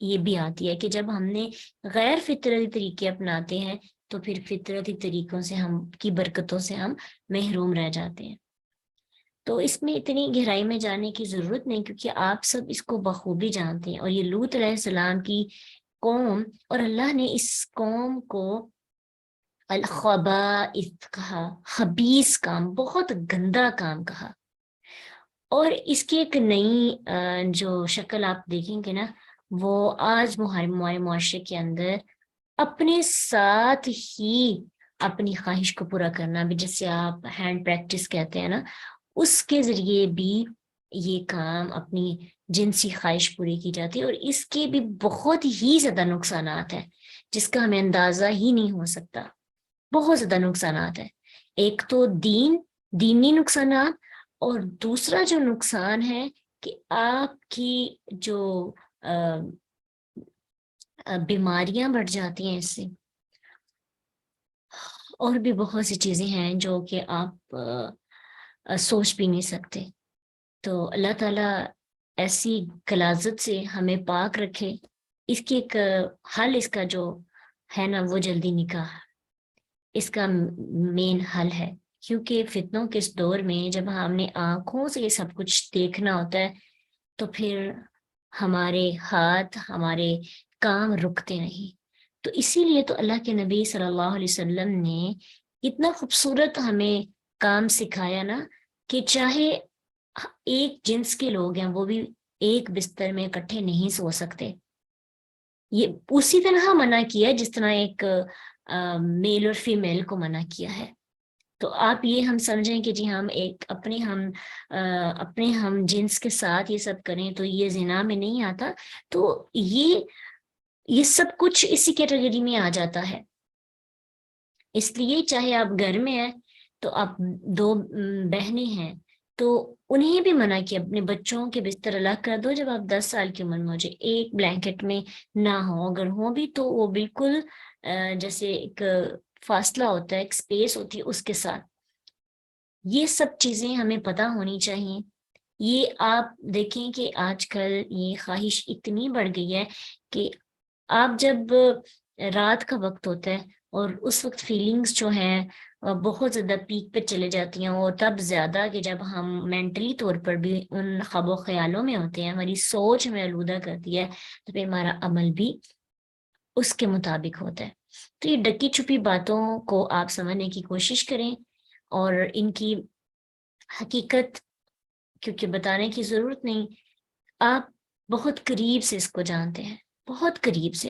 یہ بھی آتی ہے کہ جب ہم نے غیر فطرتی طریقے اپناتے ہیں تو پھر فطرتی طریقوں سے ہم کی برکتوں سے ہم محروم رہ جاتے ہیں. تو اس میں اتنی گہرائی میں جانے کی ضرورت نہیں، کیونکہ آپ سب اس کو بخوبی جانتے ہیں. اور یہ لوط علیہ السلام کی قوم، اور اللہ نے اس قوم کو الخبائث کہا، خبیث کام، بہت گندا کام کہا. اور اس کی ایک نئی جو شکل آپ دیکھیں گے نا، وہ آج ہمارے معاشرے کے اندر اپنے ساتھ ہی اپنی خواہش کو پورا کرنا بھی، جسے آپ ہینڈ پریکٹس کہتے ہیں نا، اس کے ذریعے بھی یہ کام اپنی جنسی خواہش پوری کی جاتی ہے. اور اس کے بھی بہت ہی زیادہ نقصانات ہیں جس کا ہمیں اندازہ ہی نہیں ہو سکتا. بہت زیادہ نقصانات ہیں. ایک تو دینی نقصانات، اور دوسرا جو نقصان ہے کہ آپ کی جو بیماریاں بڑھ جاتی ہیں اس سے. اور بھی بہت سی چیزیں ہیں جو کہ آپ سوچ بھی نہیں سکتے. تو اللہ تعالیٰ ایسی غلاظت سے ہمیں پاک رکھے. اس کی ایک حل، اس کا جو ہے نا، وہ جلدی نکاح اس کا مین حل ہے. کیونکہ فتنوں کے اس دور میں جب ہم نے آنکھوں سے یہ سب کچھ دیکھنا ہوتا ہے تو پھر ہمارے ہاتھ، ہمارے کام رکتے نہیں. تو اسی لیے تو اللہ کے نبی صلی اللہ علیہ وسلم نے اتنا خوبصورت ہمیں کام سکھایا نا، کہ چاہے ایک جنس کے لوگ ہیں وہ بھی ایک بستر میں اکٹھے نہیں سو سکتے. یہ اسی طرح منع کیا ہے جس طرح ایک میل اور فیمیل کو منع کیا ہے. تو آپ یہ ہم سمجھیں کہ جی ہم اپنے ہم جنس کے ساتھ یہ سب کریں تو یہ زنا میں نہیں آتا. تو یہ سب کچھ اسی کیٹیگری میں آ جاتا ہے. اس لیے چاہے آپ گھر میں ہیں تو آپ دو بہنیں ہیں تو انہیں بھی منع کیا اپنے بچوں کے بستر الگ کر دو جب آپ 10 سال کی عمر میں ہو جائے. ایک بلینکٹ میں نہ ہو، اگر ہو بھی تو وہ بالکل جیسے ایک فاصلہ ہوتا ہے، ایک سپیس ہوتی ہے اس کے ساتھ. یہ سب چیزیں ہمیں پتہ ہونی چاہیے. یہ آپ دیکھیں کہ آج کل یہ خواہش اتنی بڑھ گئی ہے کہ آپ جب رات کا وقت ہوتا ہے اور اس وقت فیلنگز جو ہیں بہت زیادہ پیک پہ چلے جاتی ہیں، اور تب زیادہ کہ جب ہم مینٹلی طور پر بھی ان خواب و خیالوں میں ہوتے ہیں، ہماری سوچ ہمیں آلودہ کرتی ہے، تو پھر ہمارا عمل بھی اس کے مطابق ہوتا ہے. تو یہ ڈکی چھپی باتوں کو آپ سمجھنے کی کوشش کریں، اور ان کی حقیقت کیونکہ بتانے کی ضرورت نہیں، آپ بہت قریب سے اس کو جانتے ہیں، بہت قریب سے.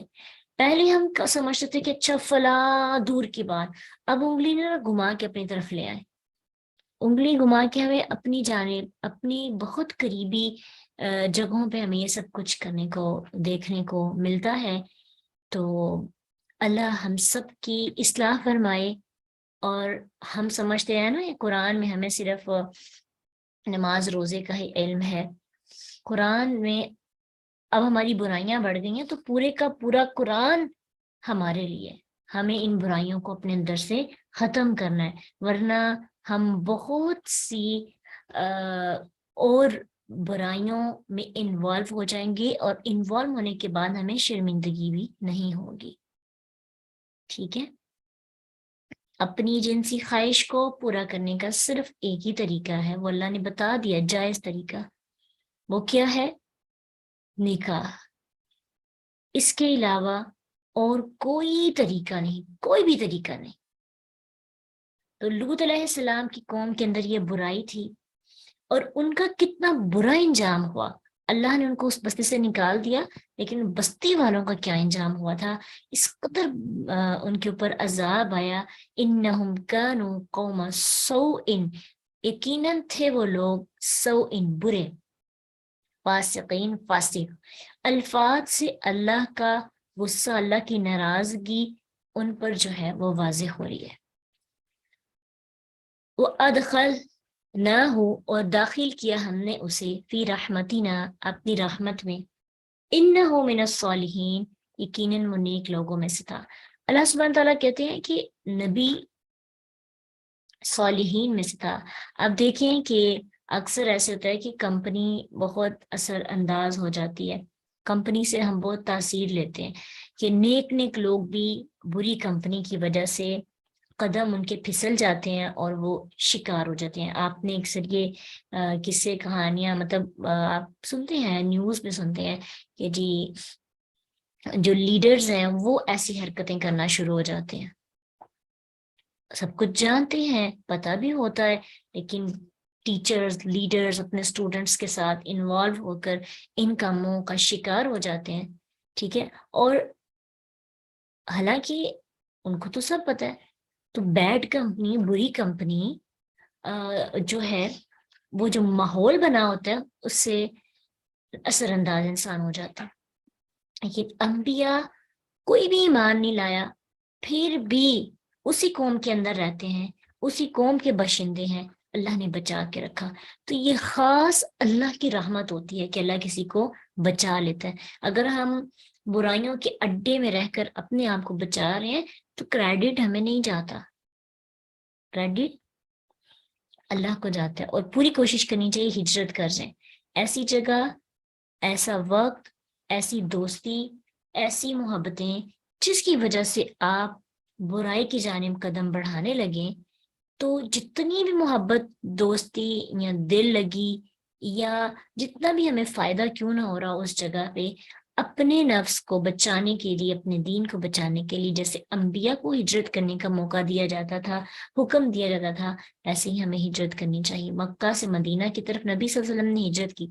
پہلے ہم سمجھتے تھے کہ اچھا فلاں دور کی بات، اب انگلی نہ گھما کے اپنی طرف لے آئے. انگلی گھما کے ہمیں اپنی جانب، اپنی بہت قریبی جگہوں پہ ہمیں یہ سب کچھ کرنے کو، دیکھنے کو ملتا ہے. تو اللہ ہم سب کی اصلاح فرمائے. اور ہم سمجھتے ہیں نا، یہ قرآن میں ہمیں صرف نماز روزے کا ہی علم ہے. قرآن میں اب ہماری برائیاں بڑھ گئی ہیں تو پورے کا پورا قرآن ہمارے لیے، ہمیں ان برائیوں کو اپنے اندر سے ختم کرنا ہے، ورنہ ہم بہت سی اور برائیوں میں انوالو ہو جائیں گے، اور انوالو ہونے کے بعد ہمیں شرمندگی بھی نہیں ہوگی. ٹھیک ہے؟ اپنی جنسی خواہش کو پورا کرنے کا صرف ایک ہی طریقہ ہے، وہ اللہ نے بتا دیا، جائز طریقہ. وہ کیا ہے؟ نکاح. اس کے علاوہ اور کوئی طریقہ نہیں، کوئی بھی طریقہ نہیں. تو لوط علیہ السلام کی قوم کے اندر یہ برائی تھی، اور ان کا کتنا برا انجام ہوا. اللہ نے ان کو اس بستی سے نکال دیا، لیکن بستی والوں کا کیا انجام ہوا تھا، اس قدر ان کے اوپر عذاب آیا. انہم کانوا قوم سوء، یقیناً تھے وہ لوگ سوء برے، فاسقین فاسق. الفاظ سے اللہ کا غصہ، اللہ کی ناراضگی ان پر جو ہے وہ واضح ہو رہی ہے. وَأَدْخَلْنَاهُ، اور داخل کیا ہم نے اسے، فی رحمتنا، اپنی رحمت میں. انہ من الصالحین، یقیناً وہ نیک لوگوں میں سے تھا. اللہ سبحانہ تعالیٰ کہتے ہیں کہ نبی صالحین میں سے تھا. اب دیکھیں کہ اکثر ایسے ہوتا ہے کہ کمپنی بہت اثر انداز ہو جاتی ہے، کمپنی سے ہم بہت تاثیر لیتے ہیں کہ نیک نیک لوگ بھی بری کمپنی کی وجہ سے قدم ان کے پھسل جاتے ہیں اور وہ شکار ہو جاتے ہیں. آپ نے اکثر یہ قصے کہانیاں مطلب آپ سنتے ہیں، نیوز میں سنتے ہیں کہ جی جو لیڈرز ہیں وہ ایسی حرکتیں کرنا شروع ہو جاتے ہیں. سب کچھ جانتے ہیں، پتہ بھی ہوتا ہے، لیکن ٹیچرز لیڈرز اپنے اسٹوڈنٹس کے ساتھ انوالو ہو کر ان کاموں کا شکار ہو جاتے ہیں. ٹھیک ہے، اور حالانکہ ان کو تو سب پتہ ہے. تو بیڈ کمپنی، بری کمپنی جو ہے وہ جو ماحول بنا ہوتا ہے اس سے اثر انداز انسان ہو جاتا ہے. لیکن انبیاء کوئی بھی ایمان نہیں لایا، پھر بھی اسی قوم کے اندر رہتے ہیں، اسی قوم کے باشندے ہیں، اللہ نے بچا کے رکھا. تو یہ خاص اللہ کی رحمت ہوتی ہے کہ اللہ کسی کو بچا لیتا ہے. اگر ہم برائیوں کے اڈے میں رہ کر اپنے آپ کو بچا رہے ہیں تو کریڈٹ ہمیں نہیں جاتا، کریڈٹ اللہ کو جاتا ہے. اور پوری کوشش کرنی چاہیے ہجرت کر جائیں، ایسی جگہ، ایسا وقت، ایسی دوستی، ایسی محبتیں جس کی وجہ سے آپ برائی کی جانب قدم بڑھانے لگیں. تو جتنی بھی محبت، دوستی یا دل لگی یا جتنا بھی ہمیں فائدہ کیوں نہ ہو رہا اس جگہ پہ، اپنے نفس کو بچانے کے لیے، اپنے دین کو بچانے کے لیے جیسے انبیاء کو ہجرت کرنے کا موقع دیا جاتا تھا، حکم دیا جاتا تھا، ایسے ہی ہمیں ہجرت کرنی چاہیے. مکہ سے مدینہ کی طرف نبی صلی اللہ علیہ وسلم نے ہجرت کی.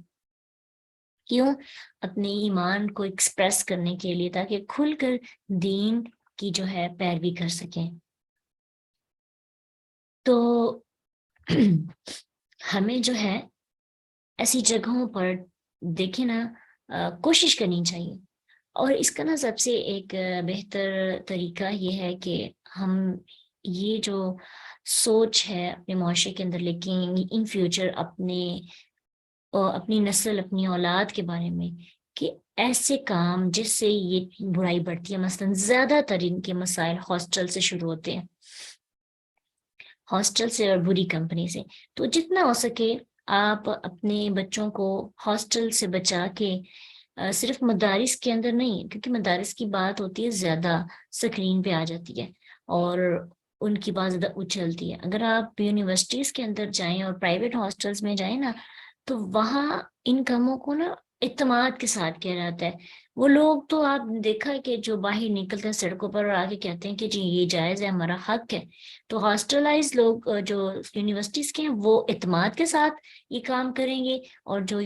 کیوں؟ اپنے ایمان کو ایکسپریس کرنے کے لیے، تاکہ کھل کر دین کی جو ہے پیروی کر سکیں. تو ہمیں جو ہے ایسی جگہوں پر دیکھیں نا کوشش کرنی چاہیے. اور اس کا نا سب سے ایک بہتر طریقہ یہ ہے کہ ہم یہ جو سوچ ہے اپنے معاشرے کے اندر، لیکن ان فیوچر اپنی نسل، اپنی اولاد کے بارے میں، کہ ایسے کام جس سے یہ برائی بڑھتی ہے. مثلا زیادہ تر ان کے مسائل ہاسٹل سے شروع ہوتے ہیں، ہاسٹل سے اور بری کمپنی سے. تو جتنا ہو سکے آپ اپنے بچوں کو ہاسٹل سے بچا کے، صرف مدارس کے اندر نہیں، کیونکہ مدارس کی بات ہوتی ہے زیادہ سکرین پہ آ جاتی ہے اور ان کی بات زیادہ اچھلتی ہے. اگر آپ یونیورسٹیز کے اندر جائیں اور پرائیویٹ ہاسٹلس میں جائیں نا، تو وہاں ان کاموں کو نا اعتماد کے ساتھ کیا جاتا ہے. وہ لوگ تو آپ نے دیکھا ہے کہ جو باہر نکلتے ہیں سڑکوں پر اور آگے کہتے ہیں کہ جی یہ جائز ہے، ہمارا حق ہے. تو ہاسٹلائز لوگ جو یونیورسٹیز کے ہیں وہ اعتماد کے ساتھ یہ کام کریں گے، اور جو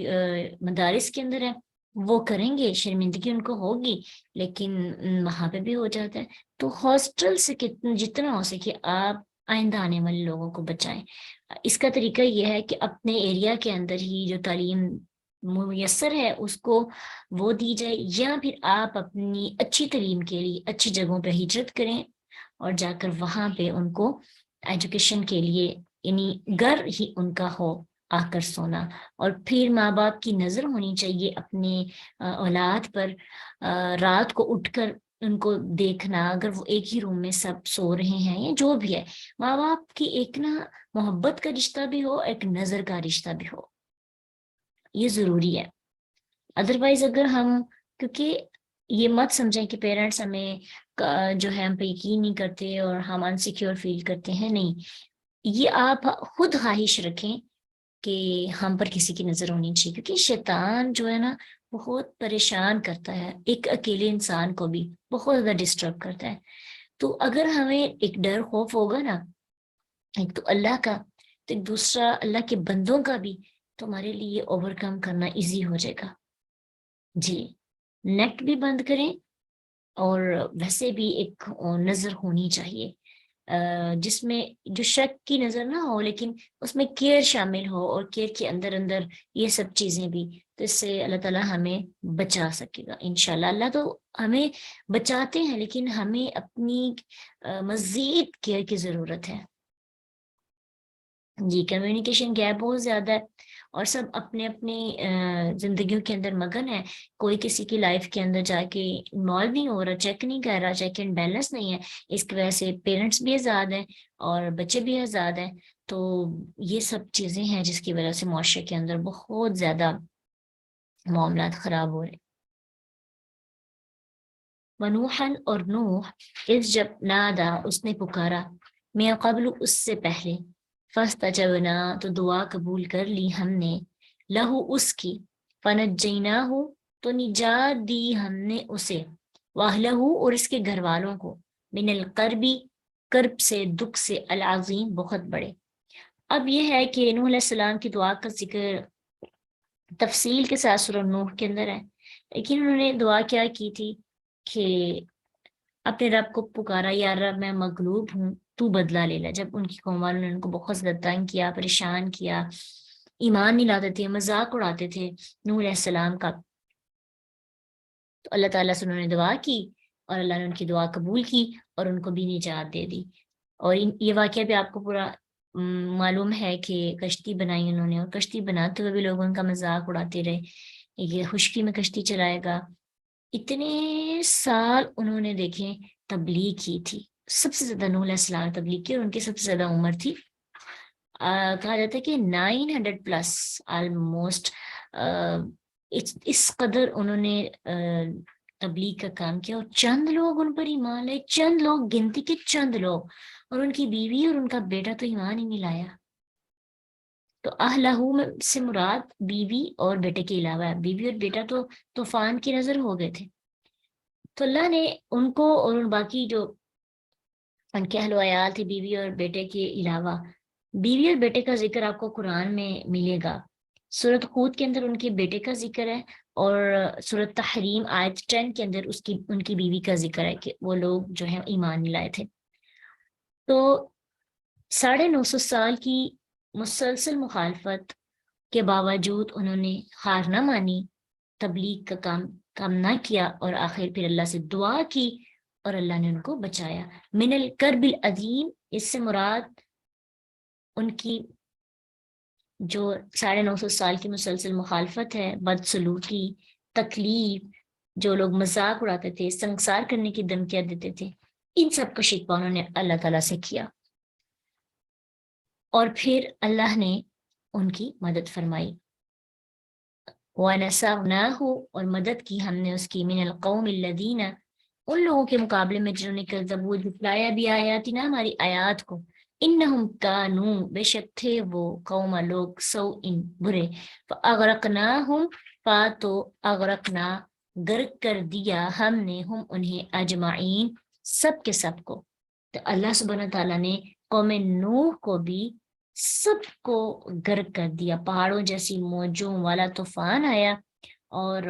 مدارس کے اندر ہے وہ کریں گے، شرمندگی ان کو ہوگی لیکن وہاں پہ بھی ہو جاتا ہے. تو ہاسٹل سے جتنا ہو سکے آپ آئندہ آنے والے لوگوں کو بچائیں. اس کا طریقہ یہ ہے کہ اپنے ایریا کے اندر ہی جو تعلیم میسر ہے اس کو وہ دی جائے، یا پھر آپ اپنی اچھی تعلیم کے لیے اچھی جگہوں پہ ہجرت کریں اور جا کر وہاں پہ ان کو ایجوکیشن کے لیے، یعنی گھر ہی ان کا ہو آ کر سونا. اور پھر ماں باپ کی نظر ہونی چاہیے اپنے اولاد پر، رات کو اٹھ کر ان کو دیکھنا. اگر وہ ایک ہی روم میں سب سو رہے ہیں یا جو بھی ہے، ماں باپ کی ایک نا محبت کا رشتہ بھی ہو، ایک نظر کا رشتہ بھی ہو، یہ ضروری ہے. ادروائز اگر ہم، کیونکہ یہ مت سمجھیں کہ پیرنٹس ہمیں جو ہے ہم پہ یقین نہیں کرتے اور ہم انسیکیور فیل کرتے ہیں، نہیں. یہ آپ خود خواہش رکھیں کہ ہم پر کسی کی نظر ہونی چاہیے، کیونکہ شیطان جو ہے نا بہت پریشان کرتا ہے، ایک اکیلے انسان کو بھی بہت زیادہ ڈسٹرب کرتا ہے. تو اگر ہمیں ایک ڈر خوف ہوگا نا، ایک تو اللہ کا، تو ایک دوسرا اللہ کے بندوں کا بھی، تو ہمارے لیے اوور کم کرنا ایزی ہو جائے گا. جی، نیٹ بھی بند کریں، اور ویسے بھی ایک نظر ہونی چاہیے جس میں جو شک کی نظر نہ ہو، لیکن اس میں کیئر شامل ہو، اور کیئر کے اندر اندر یہ سب چیزیں بھی. تو اس سے اللہ تعالیٰ ہمیں بچا سکے گا انشاءاللہ. اللہ تو ہمیں بچاتے ہیں، لیکن ہمیں اپنی مزید کیئر کی ضرورت ہے. جی، کمیونیکیشن گیپ بہت زیادہ ہے، اور سب اپنے اپنی زندگیوں کے اندر مگن ہے. کوئی کسی کی لائف کے اندر جا کے انوالو نہیں ہو رہا، چیک نہیں کر رہا، چیک اینڈ بیلنس نہیں ہے. اس کی وجہ سے پیرنٹس بھی آزاد ہیں اور بچے بھی آزاد ہیں. تو یہ سب چیزیں ہیں جس کی وجہ سے معاشرے کے اندر بہت زیادہ معاملات خراب ہو رہے ہیں. ونوحن اور نوح اس جب نادا اس نے پکارا میں قبل اس سے پہلے فاستجبنا تو دعا قبول کر لی ہم نے لہو اس کی فنجیناہ تو نجات دی ہم نے اسے واہلہ اور اس کے گھر والوں کو من القربی کرب سے دکھ سے العظیم بہت بڑے۔ اب یہ ہے کہ نوح علیہ السلام کی دعا کا ذکر تفصیل کے ساتھ سورہ نوح کے اندر ہے، لیکن انہوں نے دعا کیا کی تھی کہ اپنے رب کو پکارا یا رب میں مغلوب ہوں تو بدلہ لے لے۔ جب ان کی قوم والوں نے ان کو بہت زیادہ تنگ کیا، پریشان کیا، ایمان نہیں لاتے تھے، مذاق اڑاتے تھے نوح علیہ السلام کا، تو اللہ تعالیٰ سے انہوں نے دعا کی اور اللہ نے ان کی دعا قبول کی اور ان کو بھی نجات دے دی۔ اور یہ واقعہ بھی آپ کو پورا معلوم ہے کہ کشتی بنائی انہوں نے، اور کشتی بناتے ہوئے بھی لوگ ان کا مذاق اڑاتے رہے، یہ خشکی میں کشتی چلائے گا۔ اتنے سال انہوں نے دیکھیں تبلیغ کی تھی، سب سے زیادہ نوح علیہ السلام نے تبلیغ کی اور ان کی سب سے زیادہ عمر تھی، کہا جاتا ہے کہ 900 پلس آلموسٹ، اس قدر انہوں نے تبلیغ کا کام کیا، اور چند لوگ ان پر ایمان لائے، چند لوگ، گنتی کے چند لوگ، اور ان کی بیوی اور ان کا بیٹا تو ایمان ہی نہیں لایا۔ تو اہلہو میں سے مراد بیوی اور بیٹے کے علاوہ ہے، بیوی اور بیٹا تو طوفان کی نظر ہو گئے تھے۔ تو اللہ نے ان کو اور ان باقی جو ان کے اہل و عیال تھے بیوی اور بیٹے کے علاوہ، بیوی اور بیٹے کا ذکر آپ کو قرآن میں ملے گا۔ سورۃ ہود کے اندر ان کے بیٹے کا ذکر ہے، اور سورۃ تحریم آیت 10 کے اندر ان کی بیوی کا ذکر ہے کہ وہ لوگ جو ہیں ایمان نہیں لائے تھے۔ تو 950 سال کی مسلسل مخالفت کے باوجود انہوں نے ہار نہ مانی، تبلیغ کا کام نہ کیا، اور آخر پھر اللہ سے دعا کی اور اللہ نے ان کو بچایا۔ من الکرب العظیم، اس سے مراد ان کی جو 950 سال کی مسلسل مخالفت ہے، بدسلوکی، تکلیف، جو لوگ مذاق اڑاتے تھے، سنگسار کرنے کی دھمکیاں دیتے تھے، ان سب کا شکوہ انہوں نے اللہ تعالیٰ سے کیا، اور پھر اللہ نے ان کی مدد فرمائی۔ وَنَصَرْنَاهُ، اور مدد کی ہم نے اس کی، من القوم الذین، ان لوگوں کے مقابلے میں جنہوں نے کذبوا، جھٹلایا بھی آیاتنا، ہماری آیات کو، انہم کانوا، بے شک تھے وہ، قوم لوگ، سوء برے، فاغرقناہم، تو اغرقنا غرق کر دیا ہم نے، ہم انہیں، اجمعین سب کے سب کو۔ تو اللہ سبحانہ تعالیٰ نے قوم نوح کو بھی سب کو غرق کر دیا، پہاڑوں جیسی موجوں والا طوفان آیا، اور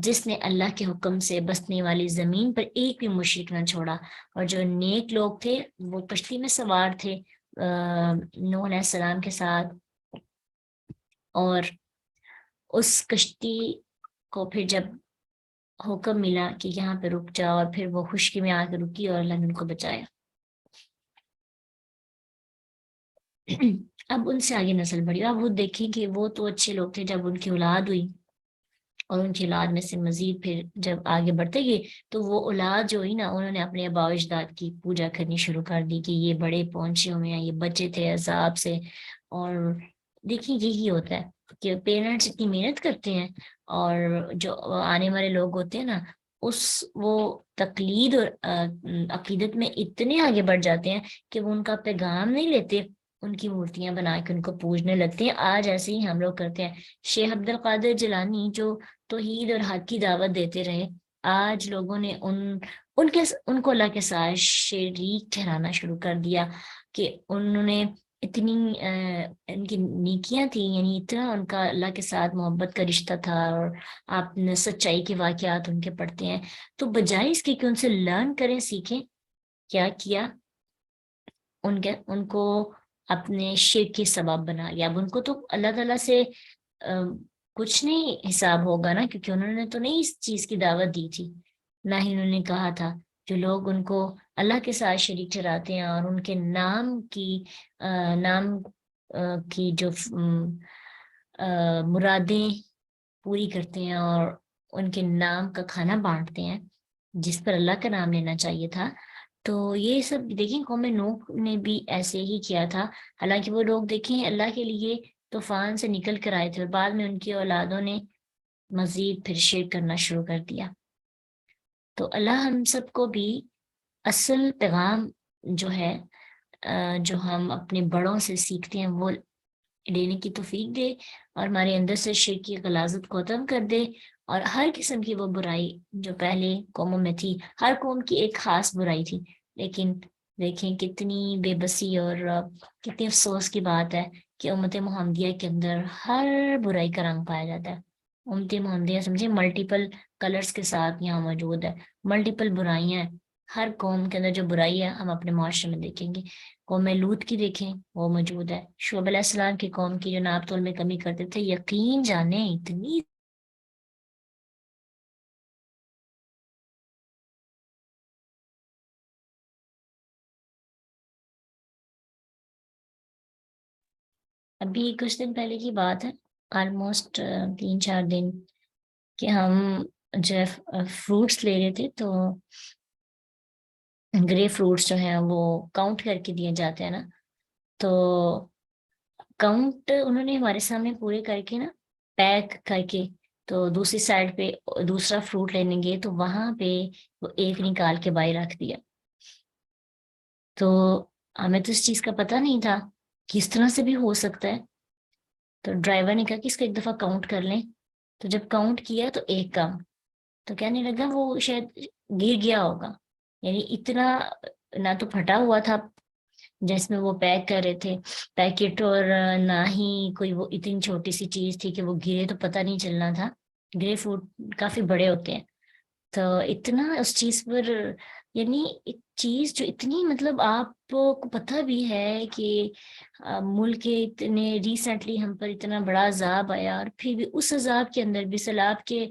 جس نے اللہ کے حکم سے بسنے والی زمین پر ایک بھی مشرک نہ چھوڑا، اور جو نیک لوگ تھے وہ کشتی میں سوار تھے نوح علیہ السلام کے ساتھ، اور اس کشتی کو پھر جب حکم ملا کہ یہاں پہ رک جاؤ، اور پھر وہ خشکی میں آ کے رکی اور اللہ نے ان کو بچایا۔ اب ان سے آگے نسل بڑھی، اب وہ دیکھیں کہ وہ تو اچھے لوگ تھے، جب ان کی اولاد ہوئی اور ان کی اولاد میں سے مزید پھر جب آگے بڑھتے گئے تو وہ اولاد جو ہوئی نا، انہوں نے اپنے آباء و اجداد کی پوجا کرنی شروع کر دی کہ یہ بڑے پہنچے ہوئے ہیں، یہ بچے تھے عذاب سے۔ اور دیکھیں یہی ہوتا ہے کہ پیرنٹس اتنی محنت کرتے ہیں، اور جو آنے والے لوگ ہوتے ہیں نا، وہ تقلید اور عقیدت میں اتنے آگے بڑھ جاتے ہیں کہ وہ ان کا پیغام نہیں لیتے، ان کی مورتیاں بنا کے ان کو پوجنے لگتے ہیں۔ آج ایسے ہی ہم لوگ کرتے ہیں۔ شیخ عبد القادر جیلانی جو توحید اور حق کی دعوت دیتے رہے، آج لوگوں نے ان کو اللہ کے ساتھ شریک ٹھہرانا شروع کر دیا، کہ انہوں نے اتنی ان کی نیکیاں تھیں، یعنی اتنا ان کا اللہ کے ساتھ محبت کا رشتہ تھا، اور آپ نے سچائی کے واقعات ان کے پڑھتے ہیں، تو بجائے اس کے کہ ان سے لرن کریں، سیکھیں، کیا کیا، ان کو اپنے شرک کے سبب بنا لیا۔ اب ان کو تو اللہ تعالیٰ سے کچھ نہیں حساب ہوگا نا، کیونکہ انہوں نے تو نہیں اس چیز کی دعوت دی تھی، نہ ہی انہوں نے کہا تھا۔ جو لوگ ان کو اللہ کے ساتھ شریک ٹھہراتے ہیں اور ان کے نام کی جو مرادیں پوری کرتے ہیں اور ان کے نام کا کھانا بانٹتے ہیں جس پر اللہ کا نام لینا چاہیے تھا، تو یہ سب دیکھیں قوم نوح نے بھی ایسے ہی کیا تھا۔ حالانکہ وہ لوگ دیکھیں اللہ کے لیے طوفان سے نکل کر آئے تھے، اور بعد میں ان کی اولادوں نے مزید پھر شرک کرنا شروع کر دیا۔ تو اللہ ہم سب کو بھی اصل پیغام جو ہے جو ہم اپنے بڑوں سے سیکھتے ہیں وہ لینے کی توفیق دے، اور ہمارے اندر سے شرک کی غلاظت کو ختم کر دے، اور ہر قسم کی وہ برائی جو پہلے قوموں میں تھی، ہر قوم کی ایک خاص برائی تھی، لیکن دیکھیں کتنی بے بسی اور کتنی افسوس کی بات ہے کہ امت محمدیہ کے اندر ہر برائی کا رنگ پایا جاتا ہے۔ امت محمدیہ سمجھے ملٹیپل کلرز کے ساتھ یہاں موجود ہے، ملٹیپل برائیاں ہیں، ہر قوم کے اندر جو برائی ہے ہم اپنے معاشرے میں دیکھیں گے۔ قوم لوط کی دیکھیں وہ موجود ہے، شعیب علیہ السلام کی قوم کی جو ناپ تول میں کمی کرتے تھے، یقین جانے اتنی ابھی کچھ دن پہلے کی بات ہے، آلموسٹ 3-4 دن کہ ہم جو ہے فروٹس لے رہے تھے، تو گرے فروٹس جو ہیں وہ کاؤنٹ کر کے دیے جاتے ہیں نا، تو کاؤنٹ انہوں نے ہمارے سامنے پورے کر کے نا پیک کر کے، تو دوسری سائڈ پہ دوسرا فروٹ لینے گئے تو وہاں پہ وہ ایک نکال کے بائی رکھ دیا۔ تو ہمیں تو اس چیز کا پتہ نہیں تھا کہ اس طرح سے بھی ہو سکتا ہے، تو ڈرائیور نے کہا کہ اس کو ایک دفعہ کاؤنٹ کر لیں، تو جب کاؤنٹ کیا تو ایک کم، تو کہنے لگا وہ شاید گر گیا ہوگا، یعنی اتنا نہ تو پھٹا ہوا تھا جس میں وہ پیک کر رہے تھے پیکٹ، اور نہ ہی کوئی وہ اتنی چھوٹی سی چیز تھی کہ وہ گرے تو پتہ نہیں چلنا تھا۔ گرے فروٹ کافی بڑے ہوتے ہیں، تو اتنا اس چیز پر، یعنی ایک چیز جو اتنی مطلب آپ کو پتہ بھی ہے کہ ملک کے اتنے ریسنٹلی ہم پر اتنا بڑا عذاب آیا، اور پھر بھی اس عذاب کے اندر بھی سیلاب کے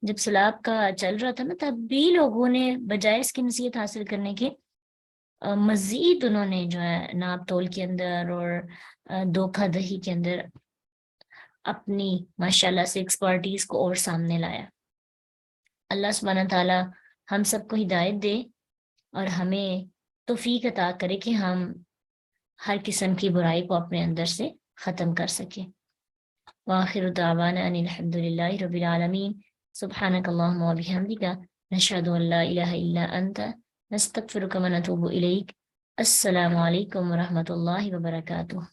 جب سیلاب کا چل رہا تھا نا، تب بھی لوگوں نے بجائے اس کی نصیحت حاصل کرنے کے مزید انہوں نے جو ہے ناپ تول کے اندر اور دھوکہ دہی کے اندر اپنی ماشاءاللہ سے ایکسپرٹیز کو اور سامنے لایا۔ اللہ سبحانہ تعالیٰ ہم سب کو ہدایت دے اور ہمیں توفیق عطا کرے کہ ہم ہر قسم کی برائی کو اپنے اندر سے ختم کر سکیں۔ وآخر دعوانا ان الحمد للہ رب العالمین، سبحانک اللہم وبحمدک، نشہد ان لا الہ الا انت، نستغفرک ونتوب الیک۔ السلام علیکم ورحمۃ اللہ وبرکاتہ۔